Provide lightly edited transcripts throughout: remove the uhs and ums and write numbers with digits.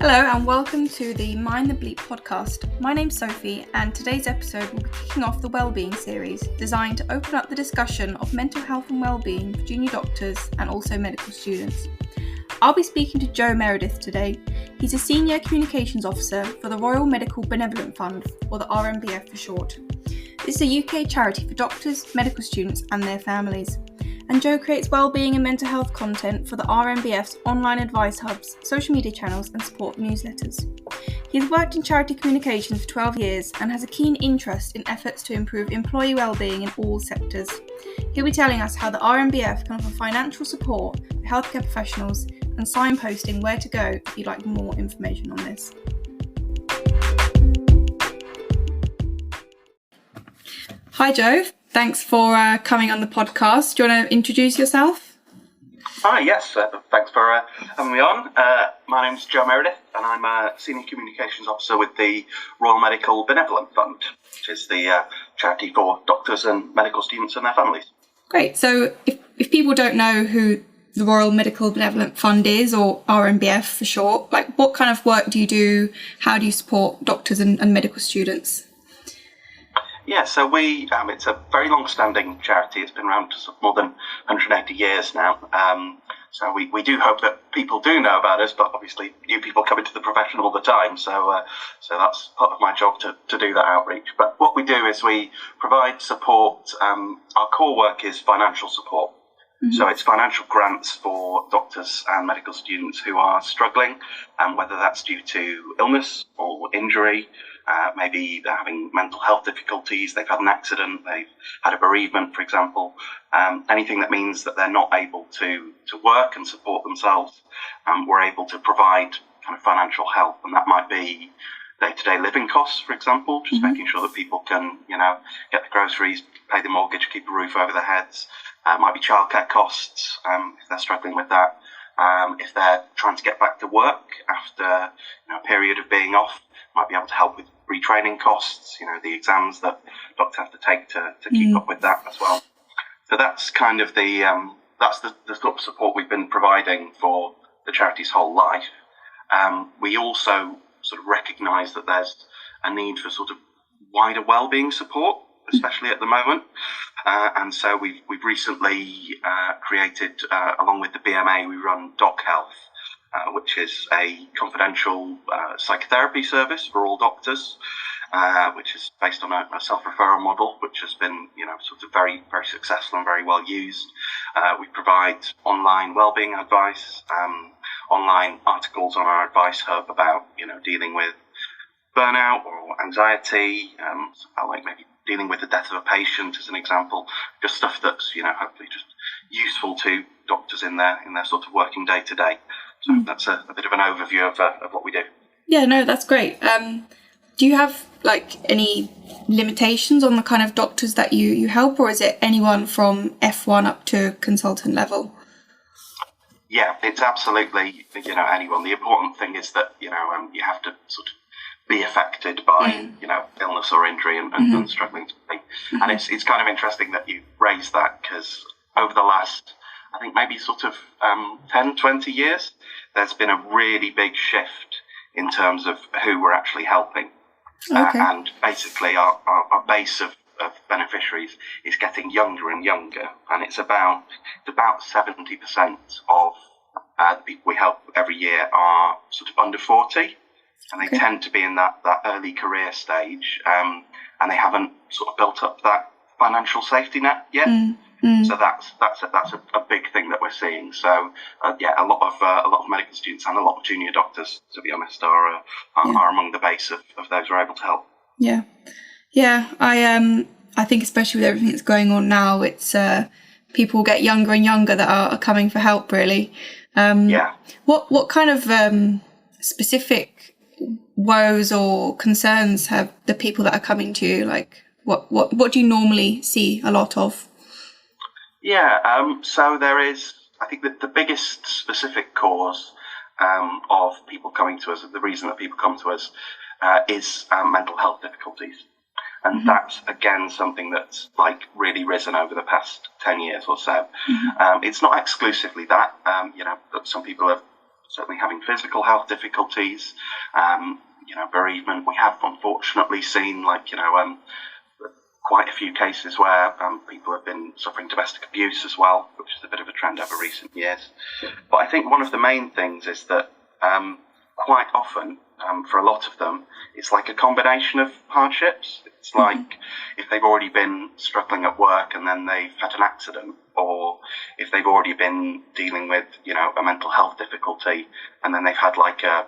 Hello and welcome to the Mind the Bleep podcast. My name's Sophie and today's episode will be kicking off the Wellbeing series designed to open up the discussion of mental health and wellbeing for junior doctors and also medical students. I'll be speaking to Joe Meredith today. He's a Senior Communications Officer for the Royal Medical Benevolent Fund, or the RMBF for short. This is a UK charity for doctors, medical students and their families. And Joe creates wellbeing and mental health content for the RMBF's online advice hubs, social media channels and support newsletters. He has worked in charity communications for 12 years and has a keen interest in efforts to improve employee wellbeing in all sectors. He'll be telling us how the RMBF can offer financial support for healthcare professionals and signposting where to go if you'd like more information on this. Hi Joe, thanks for coming on the podcast. Do you want to introduce yourself? Hi, yes, thanks for having me on. My name's Joe Meredith and I'm a Senior Communications Officer with the Royal Medical Benevolent Fund, which is the charity for doctors and medical students and their families. Great, so if people don't know who the Royal Medical Benevolent Fund is, or RMBF for short, like what kind of work do you do? How do you support doctors and medical students? Yeah, so it's a very long-standing charity. It's been around for more than 180 years now. So we do hope that people do know about us, but obviously new people come into the profession all the time. So that's part of my job to do that outreach. But what we do is we provide support. Our core work is financial support. Mm-hmm. So it's financial grants for doctors and medical students who are struggling, whether that's due to illness or injury. Maybe they're having mental health difficulties, they've had an accident, they've had a bereavement, for example. Anything that means that they're not able to work and support themselves, we're able to provide kind of financial help. And that might be day-to-day living costs, for example, just making sure that people can, get the groceries, pay the mortgage, keep a roof over their heads. Might be childcare costs, if they're struggling with that. If they're trying to get back to work after a period of being off, might be able to help with retraining costs, the exams that doctors have to take to keep up with that as well. So that's kind of the sort of support we've been providing for the charity's whole life. We also sort of recognise that there's a need for sort of wider wellbeing support, especially at the moment. And so we've recently created, along with the BMA, we run Doc Health, which is a confidential psychotherapy service for all doctors, which is based on a self-referral model, which has been, sort of very, very successful and very well used. We provide online wellbeing advice, online articles on our advice hub about, dealing with burnout or anxiety, like maybe dealing with the death of a patient as an example, just stuff that's, hopefully just useful to doctors in their sort of working day to day. So that's a bit of an overview of what we do. Yeah, no, that's great. Do you have any limitations on the kind of doctors that you help, or is it anyone from F1 up to consultant level? Yeah, it's absolutely, anyone. The important thing is that, you have to sort of be affected by, illness or injury and struggling to be. And it's kind of interesting that you raised that, because over the last, I think maybe sort of 10, 20 years, there's been a really big shift in terms of who we're actually helping. Okay. And basically our base of beneficiaries is getting younger and younger. And it's about 70% of the people we help every year are sort of under 40. And they tend to be in that early career stage. And they haven't sort of built up that financial safety net yet. So that's a big thing that we're seeing. So a lot of medical students and a lot of junior doctors, to be honest, are among the base of those who are able to help. Yeah. I think especially with everything that's going on now, it's people get younger and younger that are coming for help. Really. What kind of specific woes or concerns have the people that are coming to you? Like what do you normally see a lot of? So there is, I think that the biggest specific cause of people coming to us, the reason that people come to us, is mental health difficulties. And that's, again, something that's really risen over the past 10 years or so. It's not exclusively that, but some people have certainly having physical health difficulties, bereavement. We have unfortunately seen quite a few cases where people have been suffering domestic abuse as well, which is a bit of a trend over recent years. But I think one of the main things is that quite often, for a lot of them, it's like a combination of hardships. It's like if they've already been struggling at work and then they've had an accident, or if they've already been dealing with, a mental health difficulty, and then they've had like a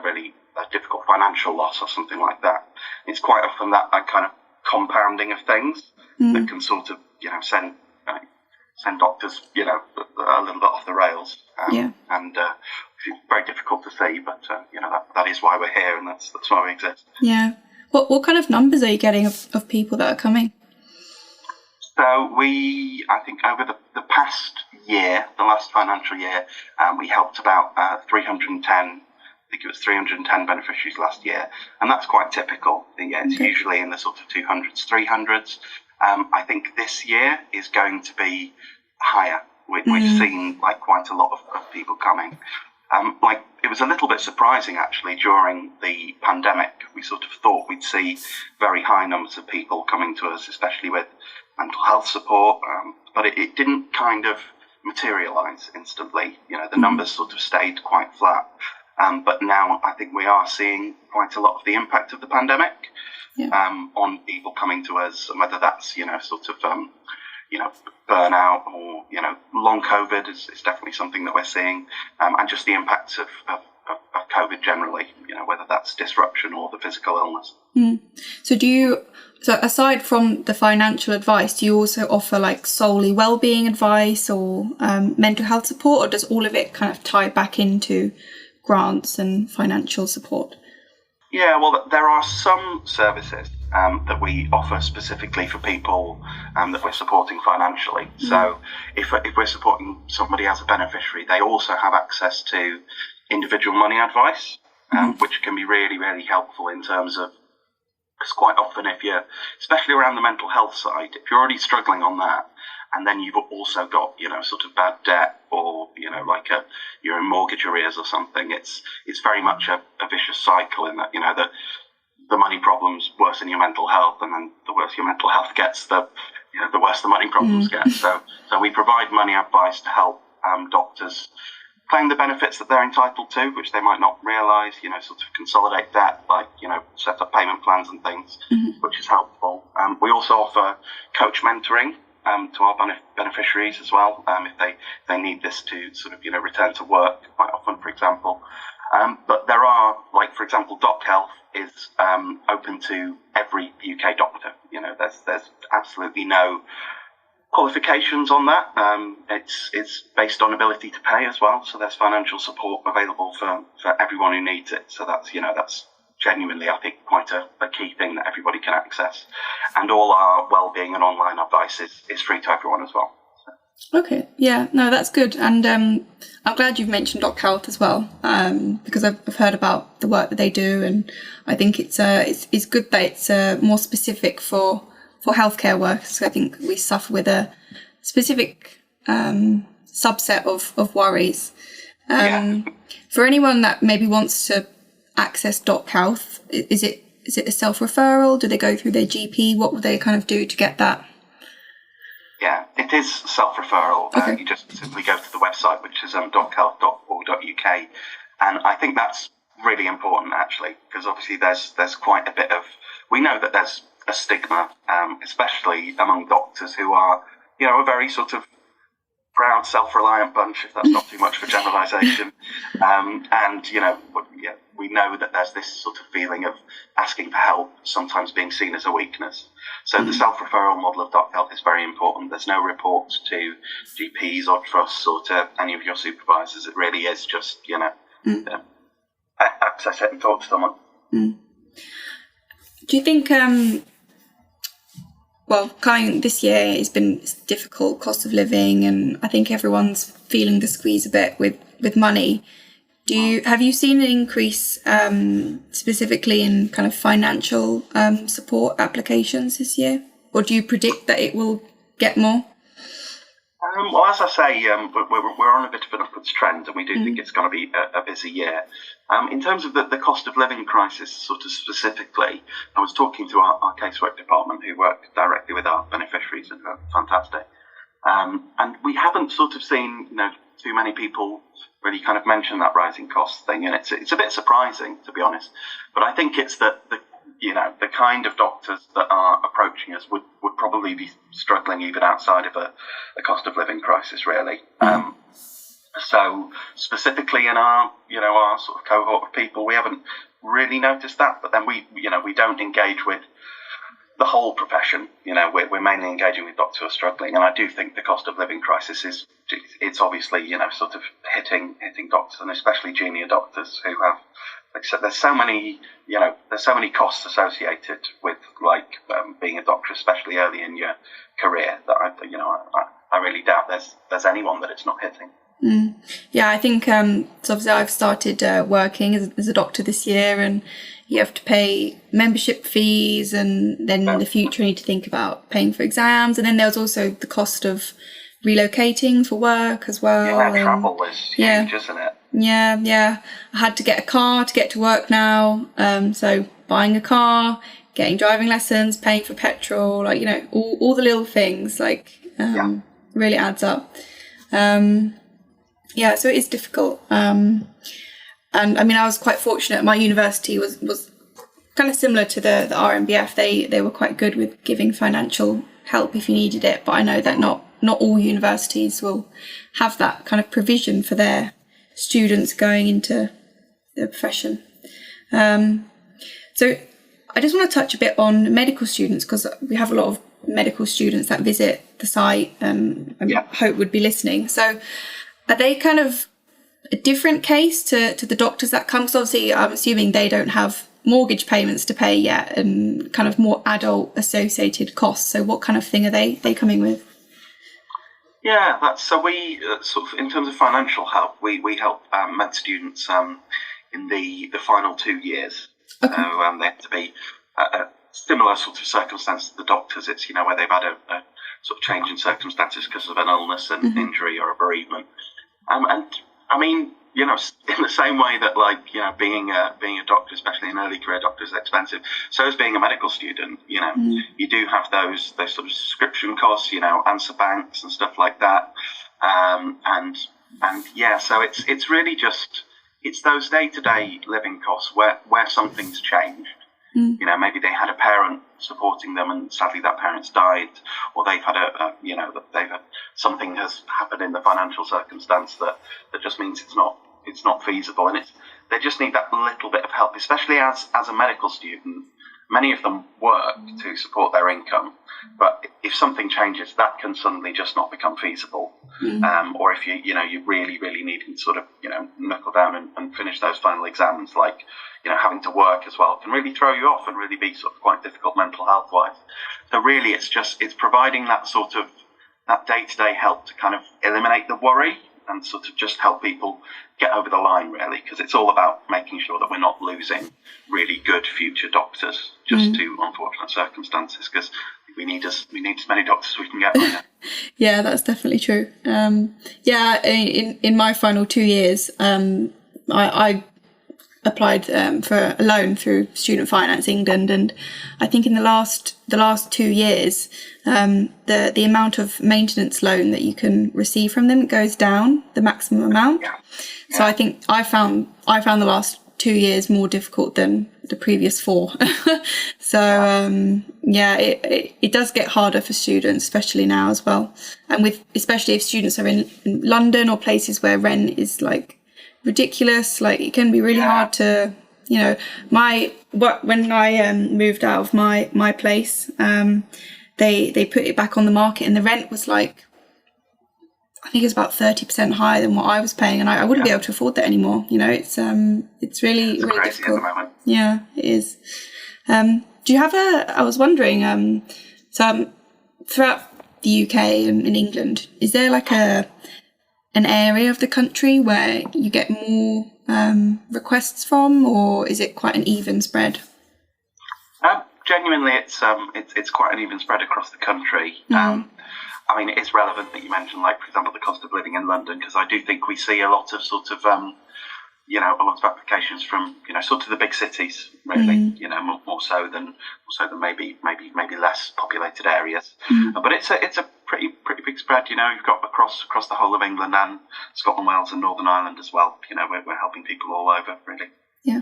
really difficult financial loss or something like that. It's quite often that kind of compounding of things that can sort of, send doctors, a little bit off the rails. And it's very difficult to see, but that is why we're here, and that's why we exist. Yeah. What kind of numbers are you getting of people that are coming? So I think over the past year, the last financial year, we helped about 310. I think it was 310 beneficiaries last year, and that's quite typical. It's usually in the sort of 200s, 300s. I think this year is going to be higher. We've seen quite a lot of people coming. It was a little bit surprising actually during the pandemic. We sort of thought we'd see very high numbers of people coming to us, especially with mental health support, but it didn't kind of materialise instantly. The numbers sort of stayed quite flat. But now I think we are seeing quite a lot of the impact of the pandemic on people coming to us, and whether that's burnout or long COVID is definitely something that we're seeing, and just the impacts of COVID generally. Whether that's disruption or the physical illness. So aside from the financial advice, do you also offer solely wellbeing advice or mental health support, or does all of it kind of tie back into grants and financial support? Yeah, well, there are some services that we offer specifically for people that we're supporting financially. So if we're supporting somebody as a beneficiary, they also have access to individual money advice, which can be really, really helpful in terms of, because quite often especially around the mental health side, if you're already struggling on that, and then you've also got, sort of bad debt, or, you're in mortgage arrears or something, it's very much a vicious cycle in that, the money problems worsen your mental health, and then the worse your mental health gets, the worse the money problems get. So we provide money advice to help doctors claim the benefits that they're entitled to, which they might not realise, sort of consolidate debt, set up payment plans and things, which is helpful. We also offer coach mentoring to our beneficiaries as well, if they need this to sort of, return to work quite often, for example. But there are, for example, Doc Health is open to every UK doctor. There's absolutely no qualifications on that. It's based on ability to pay as well, so there's financial support available for everyone who needs it. So that's genuinely, I think, quite a key thing that everybody can access. And all our wellbeing and online advice is free to everyone as well. Okay, yeah, no, that's good. And I'm glad you've mentioned Doc Health as well, because I've heard about the work that they do, and I think it's good that it's more specific for healthcare workers. So I think we suffer with a specific subset of worries. For anyone that maybe wants to access Doc Health, is it a self-referral? Do they go through their GP? What would they kind of do to get that? Yeah, it is self-referral. Okay. You just simply go to the website, which is dochealth.org.uk, and I think that's really important actually, because obviously there's quite a bit of, we know that there's a stigma, especially among doctors who are, a very sort of proud, self-reliant bunch, if that's not too much for generalisation. And, we know that there's this sort of feeling of asking for help sometimes being seen as a weakness. So the self-referral model of Doc Health is very important. There's no reports to GPs or trusts or to any of your supervisors. It really is just, access it and talk to someone. Do you think... coming this year has been difficult, cost of living, and I think everyone's feeling the squeeze a bit with money. Have you seen an increase specifically in kind of financial support applications this year, or do you predict that it will get more? Well, as I say, we're on a bit of an upwards trend, and we do think it's going to be a busy year. In terms of the cost of living crisis, sort of specifically, I was talking to our casework department, who work directly with our beneficiaries, and are fantastic. And we haven't sort of seen, too many people really kind of mention that rising cost thing, and it's a bit surprising, to be honest. But I think it's that the kind of doctors that are approaching us would probably be struggling even outside of a cost of living crisis, really. So specifically in our sort of cohort of people, we haven't really noticed that. But then we don't engage with the whole profession. We're mainly engaging with doctors who are struggling, and I do think the cost of living crisis it's obviously sort of hitting doctors, and especially junior doctors who have. There's so many costs associated with being a doctor, especially early in your career, that I really doubt there's anyone that it's not hitting. Yeah, I think so obviously I've started working as a doctor this year, and you have to pay membership fees, and then in the future you need to think about paying for exams, and then there's also the cost of relocating for work as well. Yeah, travel is huge, isn't it? Yeah. I had to get a car to get to work now. So buying a car, getting driving lessons, paying for petrol, all the little things, really adds up. So it is difficult. And I mean, I was quite fortunate. My university was kind of similar to the RMBF. They were quite good with giving financial help if you needed it. But I know that not all universities will have that kind of provision for their students going into the profession. So I just want to touch a bit on medical students, because we have a lot of medical students that visit the site and hope would be listening. So are they kind of a different case to the doctors that come? Because obviously I'm assuming they don't have mortgage payments to pay yet, and kind of more adult associated costs. So what kind of thing are they coming with? Yeah, so we sort of, in terms of financial help, we help med students in the final 2 years. Okay. So they have to be a similar sort of circumstance to the doctors. It's where they've had a sort of change in circumstances because of an illness, and injury, or a bereavement. And I mean, in the same way that being a doctor, especially an early career doctor, is expensive, so is being a medical student. You do have those sort of subscription costs, answer banks and stuff like that, so it's really just those day-to-day living costs where some things change. Maybe they had a parent supporting them, and sadly that parent's died, or they've had something has happened in the financial circumstance that just means it's not feasible, and they just need that little bit of help, especially as a medical student. Many of them work to support their income, but if something changes, that can suddenly just not become feasible. Or if you really, really need to sort of, knuckle down and finish those final exams, having to work as well can really throw you off and really be sort of quite difficult mental health wise. So really it's providing that sort of, that day-to-day help to kind of eliminate the worry and sort of just help people get over the line, really, because it's all about making sure that we're not losing really good future doctors just to unfortunate circumstances, because we need as many doctors as we can get right now. Yeah, that's definitely true. In my final 2 years, I applied for a loan through Student Finance England, and I think in the last 2 years, the amount of maintenance loan that you can receive from them goes down, the maximum amount. Yeah. So I think I found the last 2 years more difficult than the previous 4. So it does get harder for students, especially now as well, and especially if students are in London or places where rent is ridiculous. It can be really hard to, when I moved out of my place, they put it back on the market, and the rent was I think it's about 30% higher than what I was paying, and I wouldn't be able to afford that anymore. It's really really difficult. At the moment. Yeah, it is. Do you have I was wondering, throughout the UK and in England, is there an area of the country where you get more requests from, or is it quite an even spread? Genuinely, it's quite an even spread across the country. I mean, it is relevant that you mentioned, like, for example, the cost of living in London, because I do think we see a lot of sort of, a lot of applications from, sort of the big cities, really, more so than maybe less populated areas. But it's a pretty big spread. You've got across the whole of England and Scotland, Wales, and Northern Ireland as well. We're helping people all over, really. Yeah.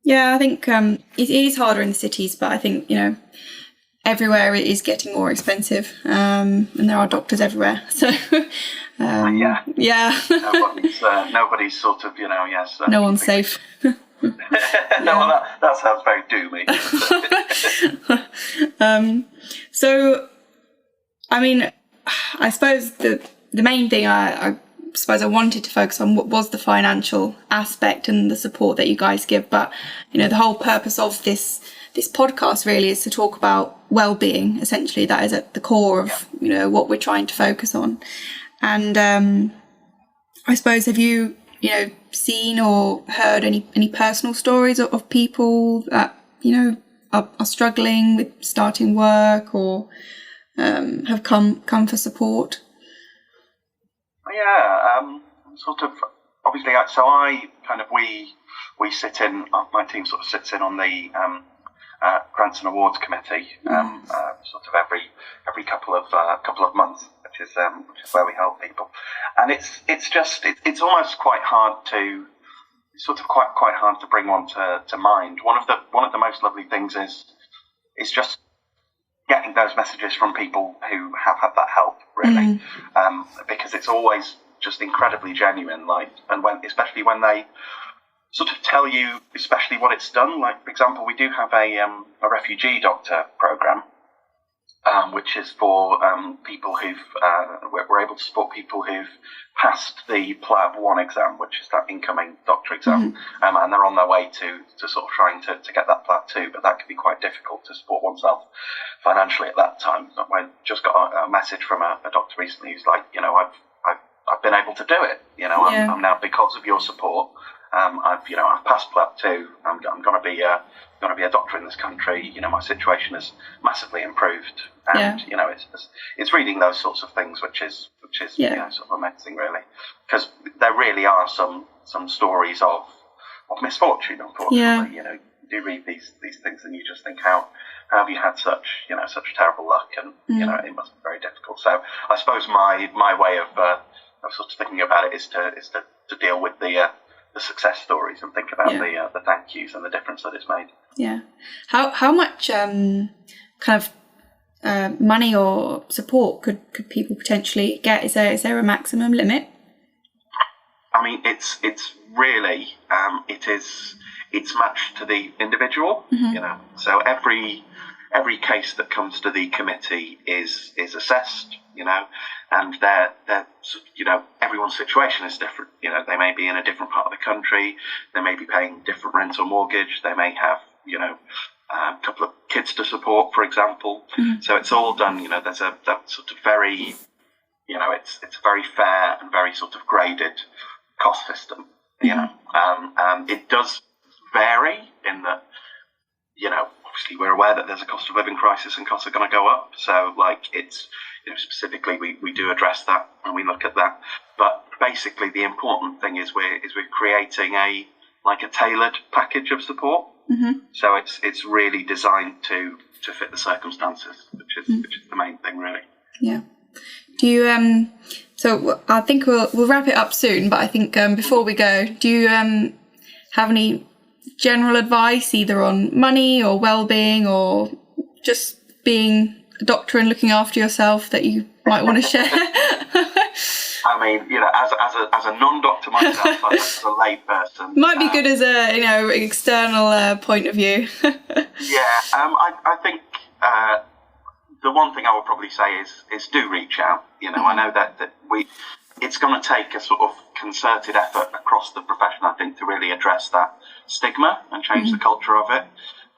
I think it is harder in the cities, but I think everywhere it is getting more expensive, and there are doctors everywhere. So nobody's sort of yes. No one's safe. No, that sounds very doomy. So, I mean, I suppose the main thing I suppose I wanted to focus on was the financial aspect and the support that you guys give. But the whole purpose of this podcast really is to talk about well-being. Essentially, that is at the core of what we're trying to focus on. And I suppose, have you seen or heard any personal stories of people that are struggling with starting work or have come for support? Sort of. Obviously, so we sit in. My team sort of sits in on the grants and awards committee, sort of every couple of months, which is where we help people, and it's almost quite hard to quite hard to bring one to mind. One of the most lovely things is just getting those messages from people who have had that help, really, because it's always just incredibly genuine, and especially when they sort of tell you especially what it's done. Like, for example, we do have a refugee doctor program, which is for people we're able to support people who've passed the PLAB 1 exam, which is that incoming doctor exam, and they're on their way to sort of trying to get that PLAB 2, but that can be quite difficult to support oneself financially at that time. I just got a message from a doctor recently who's like, I've been able to do it. I'm now, because of your support, I've passed PLAB 2. I'm going to be a doctor in this country. My situation has massively improved, and it's reading those sorts of things which is sort of amazing, really, because there really are some stories of misfortune, unfortunately. You do read these things and you just think, how have you had such terrible luck, and it must be very difficult. So I suppose my way of sort of thinking about it is to deal with the success stories and think about the thank yous and the difference that it's made. Yeah. How much kind of money or support could people potentially get? Is there a maximum limit? I mean, it's really it's matched to the individual. So every case that comes to the committee is assessed. And they're everyone's situation is different. They may be in a different part of the country. They may be paying different rent or mortgage. They may have, a couple of kids to support, for example. So it's all done. There's that sort of very, it's a very fair and very sort of graded cost system. It does vary in that, obviously we're aware that there's a cost of living crisis and costs are going to go up. So it's, specifically we do address that and we look at that. But basically the important thing is we're creating a tailored package of support. So it's really designed to fit the circumstances, which is the main thing, really. Yeah. Do you so I think we'll wrap it up soon, but I think before we go, do you have any general advice either on money or well-being or just being a doctor and looking after yourself that you might want to share? I mean, as a non-doctor myself, as a lay person, might be good as a external point of view. I think the one thing I would probably say is do reach out. I know that it's going to take a sort of concerted effort across the profession, I think, to really address that stigma and change the culture of it.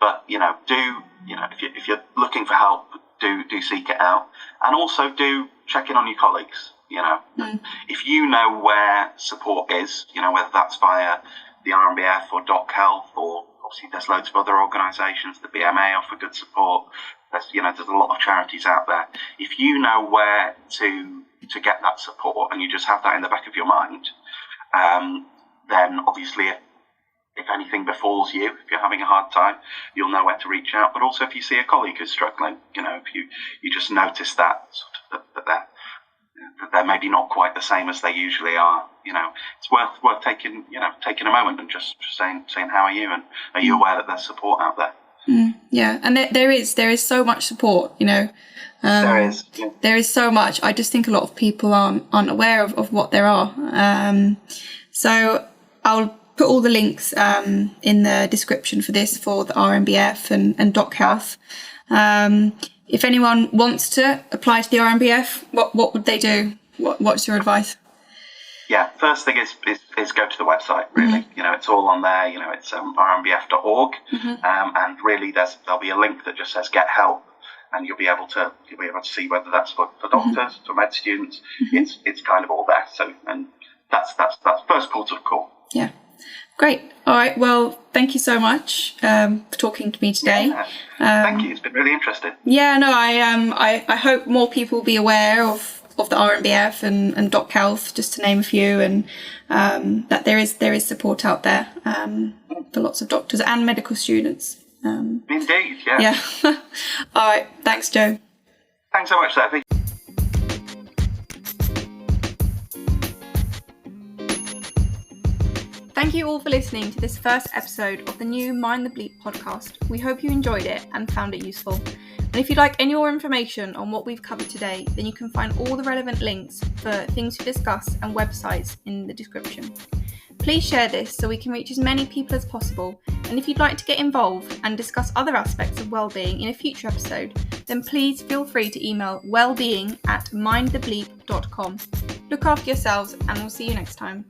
But if you're looking for help, do seek it out, and also do check in on your colleagues. If you know where support is, whether that's via the RMBF or Doc Health, or obviously there's loads of other organisations, the BMA offer good support, there's a lot of charities out there. If you know where to get that support, and you just have that in the back of your mind, then obviously if anything befalls you, if you're having a hard time, you'll know where to reach out. But also if you see a colleague who's struggling, if you just notice that that they're maybe not quite the same as they usually are, it's worth taking a moment and just saying how are you, and are you aware that there's support out there? Yeah, and there is so much support, there is. Yeah. There is so much. I just think a lot of people aren't aware of what there are. So I'll put all the links in the description for this, for the RMBF and Doc Health. If anyone wants to apply to the RMBF, what would they do? What's your advice? Yeah, first thing is go to the website, really. It's all on there. It's rmbf.org, and really there'll be a link that just says get help, and you'll be able to see whether that's for doctors, for med students. It's kind of all there. So, and that's first port of call. Yeah, great. All right. Well, thank you so much for talking to me today. Yeah, thank you. It's been really interesting. Yeah. No. I hope more people will be aware of the RMBF and Doc Health, just to name a few, and that there is support out there for lots of doctors and medical students. Indeed, yeah. Yeah. All right. Thanks, Joe. Thanks so much, Sophie. Thank you all for listening to this first episode of the new Mind the Bleep podcast. We hope you enjoyed it and found it useful. And if you'd like any more information on what we've covered today, then you can find all the relevant links for things to discuss and websites in the description. Please share this so we can reach as many people as possible. And if you'd like to get involved and discuss other aspects of wellbeing in a future episode, then please feel free to email wellbeing@mindthebleep.com. Look after yourselves, and we'll see you next time.